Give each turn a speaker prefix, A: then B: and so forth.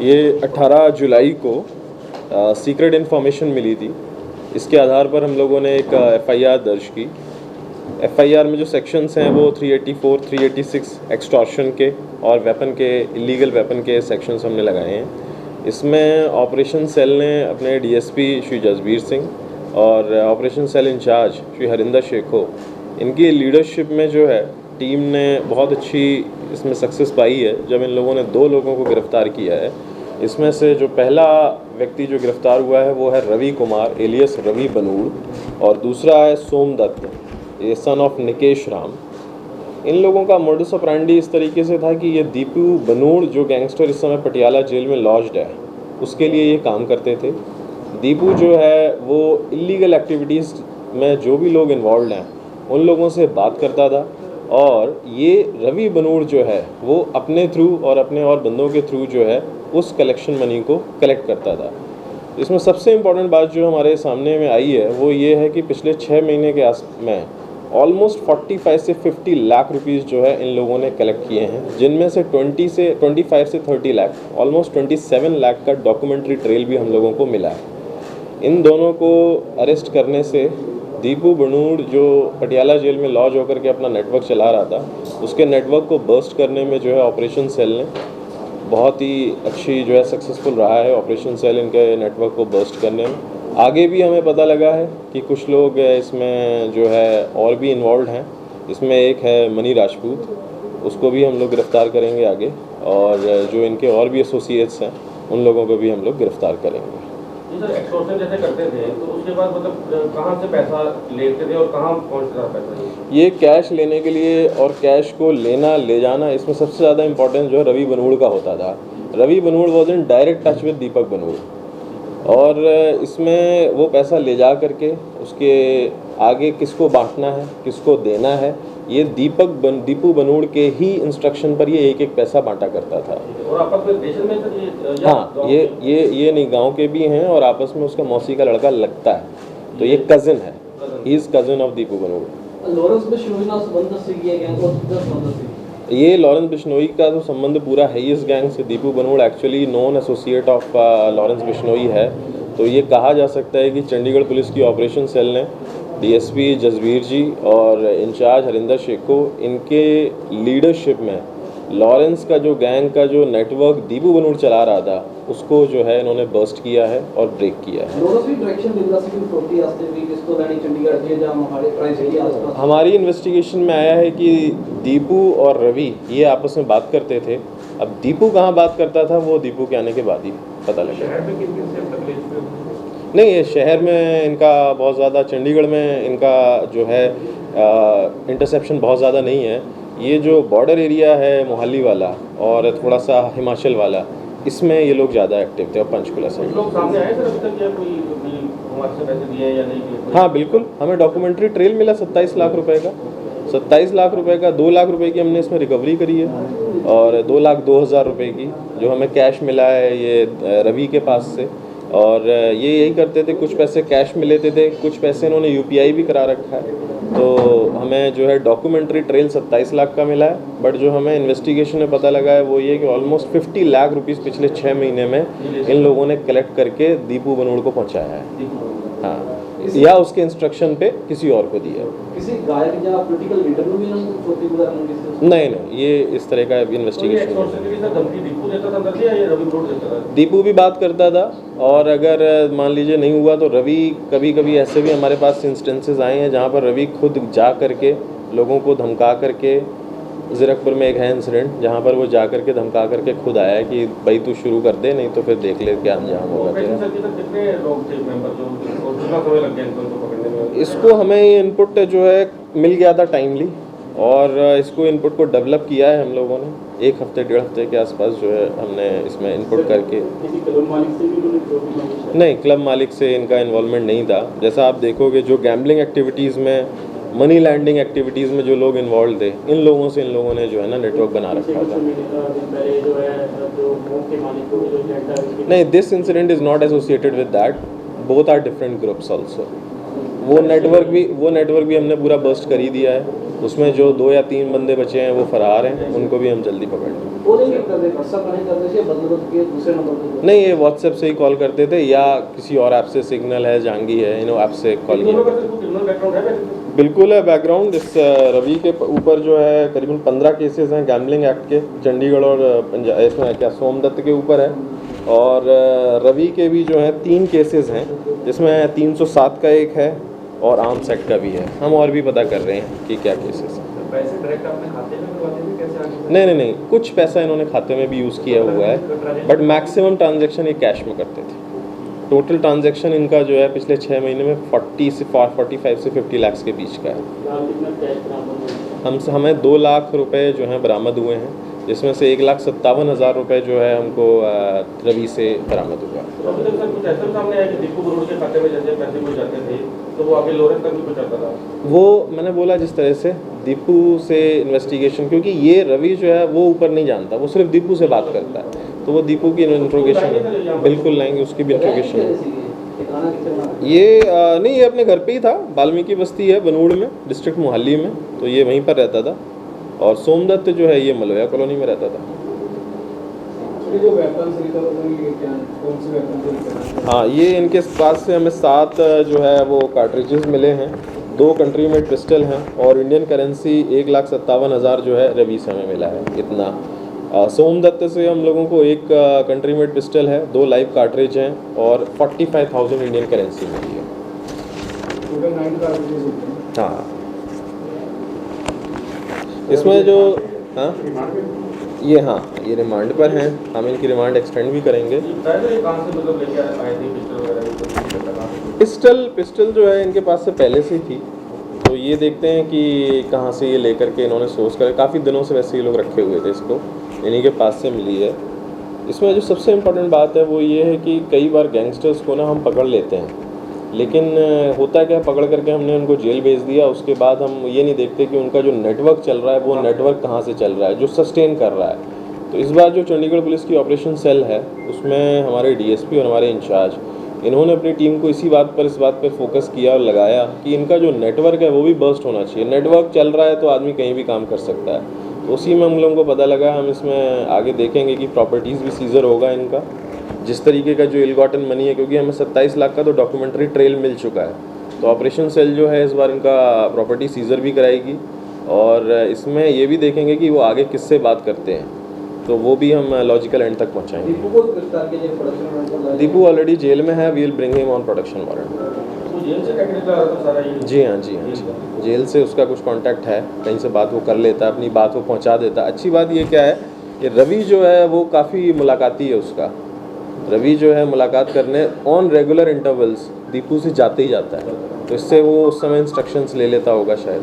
A: ये 18 जुलाई को secret information मिली थी। इसके आधार पर हम लोगों ने एक एफआईआर दर्ज की। एफआईआर में जो सेक्शंस हैं वो 384, 386 एक्सटॉर्शन के और वेपन के, इलीगल वेपन के सेक्शंस हमने लगाए हैं। इसमें ऑपरेशन सेल ने अपने डीएसपी श्री जसबीर सिंह और operation cell incharge Shri Harinder Shekho, इनकी लीडरशिप में जो है टीम ने बहुत अच्छी इसमें सक्सेस पाई है जब इन लोगों ने 2 लोगों को गिरफ़्तार किया है। इसमें से जो पहला व्यक्ति जो गिरफ़्तार हुआ है वो है रवि कुमार एलियस रवि बनूड़ और दूसरा है सोमदत्त, ये सन ऑफ निकेश राम। इन लोगों का मोडस ऑपरेंडी इस तरीके से था कि ये दीपू बनूड़ जो गैंगस्टर इस समय पटियाला जेल में लॉज्ड है, उसके लिए ये काम करते थे। दीपू जो है वो इलीगल एक्टिविटीज़ में जो भी लोग इन्वॉल्व हैं उन लोगों से बात करता था और ये रवि बनूड़ जो है वो अपने थ्रू और अपने और बंदों के थ्रू जो है उस कलेक्शन मनी को कलेक्ट करता था। इसमें सबसे इम्पॉर्टेंट बात जो हमारे सामने में आई है वो ये है कि पिछले 6 महीने के में ऑलमोस्ट 45 से 50 लाख रुपीस जो है इन लोगों ने कलेक्ट किए हैं, जिनमें से 25 से 30 लाख, ऑलमोस्ट 27 लाख का डॉक्यूमेंट्री ट्रेल भी हम लोगों को मिला है। इन दोनों को अरेस्ट करने से दीपू बनूड़ जो पटियाला जेल में लॉज होकर के अपना नेटवर्क चला रहा था, उसके नेटवर्क को बर्स्ट करने में जो है ऑपरेशन सेल ने बहुत ही अच्छी जो है सक्सेसफुल रहा है। ऑपरेशन सेल इनके नेटवर्क को बर्स्ट करने में आगे भी हमें पता लगा है कि कुछ लोग इसमें जो है और भी इन्वॉल्व हैं। इसमें एक है मनी राजपूत, उसको भी हम लोग गिरफ़्तार करेंगे आगे, और जो इनके और भी एसोसिएट्स हैं उन लोगों को भी हम लोग गिरफ़्तार करेंगे।
B: सर, एक्सटॉर्शन जैसे करते थे तो उसके बाद मतलब कहाँ से पैसा लेते थे और कहाँ पहुँचता था पैसा?
A: ये कैश लेने के लिए और कैश को लेना ले जाना, इसमें सबसे ज़्यादा इम्पोर्टेंस जो है रवि बनूड़ का होता था। Ravi Banur was in direct touch with Deepak Banur और इसमें वो पैसा ले जा करके उसके आगे किसको बांटना है, किसको देना है, ये दीपू बनूड़ के ही इंस्ट्रक्शन पर ये एक पैसा बांटा करता था।
B: और आपस में रिलेशन में सर
A: हाँ, ये नहीं, गांव के भी हैं और आपस में उसका मौसी का लड़का लगता है, तो ये कज़न है, he is cousin of Deepu Banur.
C: Lawrence Bishnoi का संबंध से ये गैंग को 10 संबंध से,
A: ये लॉरेंस बिश्नोई का तो संबंध पूरा है ही इस गैंग से। Deepu Banur actually non associate of Lawrence Bishnoi है। तो ये कहा जा सकता है कि चंडीगढ़ पुलिस की ऑपरेशन सेल ने डीएसपी जसबीर जी और इंचार्ज हरिंदर शेखो, इनके लीडरशिप में लॉरेंस का जो गैंग का जो नेटवर्क दीपू बनूड़ चला रहा था उसको जो है इन्होंने बर्स्ट किया है और ब्रेक किया है। हमारी इन्वेस्टिगेशन में आया है कि दीपू और रवि ये आपस में बात करते थे। अब दीपू कहाँ बात करता था वो दीपू के आने के बाद ही पता लगा। नहीं, ये शहर में इनका बहुत ज़्यादा, चंडीगढ़ में इनका जो है इंटरसेप्शन बहुत ज़्यादा नहीं है। ये जो बॉर्डर एरिया है मोहाली वाला और थोड़ा सा हिमाचल वाला, इसमें ये लोग ज़्यादा एक्टिव थे और पंचकुला से।
B: लोग सामने आए सर अभी तक, या कोई हमारे से पैसे दिए या नहीं?
A: हाँ बिल्कुल, हमें डॉक्यूमेंट्री ट्रेल मिला 27 लाख रुपए का। 27 लाख रुपए का 2 लाख रुपए की हमने इसमें रिकवरी करी है और 2,02,000 रुपए की जो हमें कैश मिला है ये रवि के पास से। और ये यही करते थे, कुछ पैसे कैश में लेते थे, कुछ पैसे इन्होंने यूपीआई भी करा रखा है। तो हमें जो है डॉक्यूमेंट्री ट्रेल 27 लाख का मिला है, बट जो हमें इन्वेस्टिगेशन में पता लगा है वो ये कि ऑलमोस्ट 50 लाख रुपीस पिछले 6 महीने में इन लोगों ने कलेक्ट करके दीपू बनूड़ को पहुंचाया है। हाँ, या उसके इंस्ट्रक्शन पे किसी और को दिया।
C: किसी गायक या पॉलिटिकल लीडर को भी
A: नहीं, ये इस तरह का इन्वेस्टिगेशन। दीपू भी बात करता था और अगर मान लीजिए नहीं हुआ तो रवि, कभी कभी ऐसे भी हमारे पास इंस्टेंसेस आए हैं जहाँ पर रवि खुद जा करके लोगों को धमका करके, ज़ीरकपुर में एक है इंसिडेंट जहाँ पर वो जा करके धमका करके खुद आया है कि भाई तू शुरू कर दे, नहीं तो फिर देख ले क्या अंजाम होगा तेरा। इसको हमें ये इनपुट जो है मिल गया था टाइमली और इसको इनपुट को डेवलप किया है हम लोगों ने 1 हफ्ते 1.5 हफ्ते के आसपास जो है हमने इसमें इनपुट करके। नहीं, क्लब मालिक से इनका इन्वॉल्वमेंट नहीं था। जैसा आप देखोगे जो गैम्बलिंग एक्टिविटीज़ में, मनी लैंडिंग एक्टिविटीज़ में जो लोग इन्वॉल्व थे, इन लोगों ने जो है ना नेटवर्क बना रखा था। नहीं, this incident is not associated with that, both are different groups also. वो नेटवर्क भी हमने पूरा बस्ट कर ही दिया है। उसमें जो 2 या 3 बंदे बचे हैं वो फरार हैं, उनको भी हम जल्दी पकड़ लेंगे। नहीं, ये व्हाट्सएप से ही कॉल करते थे या किसी और ऐप से, सिग्नल है, जांगी है, इन ऐप से कॉल किया। बिल्कुल है बैकग्राउंड। इस रवि के ऊपर जो है करीबन 15 केसेस हैं गैम्बलिंग एक्ट के, चंडीगढ़ और पंजाब, इसमें क्या सोमदत्त के ऊपर है। और रवि के भी जो है 3 केसेस हैं, जिसमें 307 का एक है और आर्म्स एक्ट का भी है। हम और भी पता कर रहे हैं कि क्या केसेस हैं।
B: पैसे डायरेक्ट अपने खाते में करवाते थे, कैसे आगे?
A: नहीं, कुछ पैसा इन्होंने खाते में भी यूज़ किया हुआ है, बट मैक्सिमम ट्रांजैक्शन ये कैश में करते थे। टोटल ट्रांजैक्शन इनका जो है पिछले 6 महीने में 45 से 50 लाख के बीच का है। हमें 2 लाख रुपए जो हैं बरामद हुए हैं, जिसमें से 1,57,000 रुपये जो है हमको रवि से बरामद हुआ।
B: अभी तक सर कुछ ऐसा सामने आया कि दीपू बरूड़ के खाते में जैसे पैसे कुछ जाते थे तो वो आगे लोरेंस तक भी पहुंचाता था?
A: वो मैंने बोला जिस तरह से दीपू से इन्वेस्टिगेशन, क्योंकि ये रवि जो है वो ऊपर नहीं जानता, वो सिर्फ दीपू से बात करता है, तो वो दीपू की इंट्रोगेशन बिल्कुल लाएंगे, उसकी भी इंट्रोगेशन। ये नहीं, ये अपने घर पे ही था, वाल्मीकि बस्ती है बनूड़ में, डिस्ट्रिक्ट मोहाली में, तो ये वहीं पर रहता था। और सोमदत्त जो है ये मलोया कॉलोनी में रहता था।
C: जो वेपन कौन से वेपन?
A: हाँ, ये इनके पास से हमें 7 जो है वो कार्ट्रिजेस मिले हैं, 2 कंट्री मेड पिस्टल हैं और इंडियन करेंसी 1,57,000 जो है रवि से हमें मिला है इतना। सोमदत्त से हम लोगों को 1 कंट्री मेड पिस्टल है, 2 लाइव कार्ट्रिज हैं और 45,000 इंडियन करेंसी मिली है।
C: टोटल 9 कार्ट्रिजेस होते हैं।
A: हाँ, इसमें जो ये रिमांड पर हैं, हम इनकी रिमांड एक्सटेंड भी करेंगे। पिस्टल जो है इनके पास से पहले से ही थी, तो ये देखते हैं कि कहाँ से ये लेकर के इन्होंने सोर्स कर, काफ़ी दिनों से वैसे ये लोग रखे हुए थे, इसको इन्हीं के पास से मिली है। इसमें जो सबसे इम्पोर्टेंट बात है वो ये है कि कई बार गैंगस्टर्स को ना हम पकड़ लेते हैं, लेकिन होता क्या है, पकड़ करके हमने उनको जेल भेज दिया, उसके बाद हम ये नहीं देखते कि उनका जो नेटवर्क चल रहा है वो नेटवर्क कहाँ से चल रहा है, जो सस्टेन कर रहा है। तो इस बार जो चंडीगढ़ पुलिस की ऑपरेशन सेल है उसमें हमारे डीएसपी और हमारे इंचार्ज, इन्होंने अपनी टीम को इस बात पर फोकस किया और लगाया कि इनका जो नेटवर्क है वो भी बर्स्ट होना चाहिए। नेटवर्क चल रहा है तो आदमी कहीं भी काम कर सकता है, तो उसी में हम लोगों को पता लगा। हम इसमें आगे देखेंगे कि प्रॉपर्टीज़ भी सीजर होगा इनका, जिस तरीके का जो इलगॉटन मनी है, क्योंकि हमें 27 लाख का तो डॉक्यूमेंट्री ट्रेल मिल चुका है, तो ऑपरेशन सेल जो है इस बार इनका प्रॉपर्टी सीजर भी कराएगी और इसमें ये भी देखेंगे कि वो आगे किससे बात करते हैं, तो वो भी हम लॉजिकल एंड तक पहुँचाएंगे। दीपू ऑलरेडी जेल में है, we will bring him on production warrant. जी हाँ, जेल से उसका कुछ कांटेक्ट है, कहीं से बात वो कर लेता है, अपनी बात वो पहुंचा देता है। अच्छी बात ये क्या है, ये रवि जो है वो काफ़ी मुलाकाती है उसका। रवि जो है मुलाकात करने ऑन रेगुलर इंटरवल्स दीपू से जाते ही जाता है, तो इससे वो उस समय इंस्ट्रक्शंस ले लेता होगा शायद।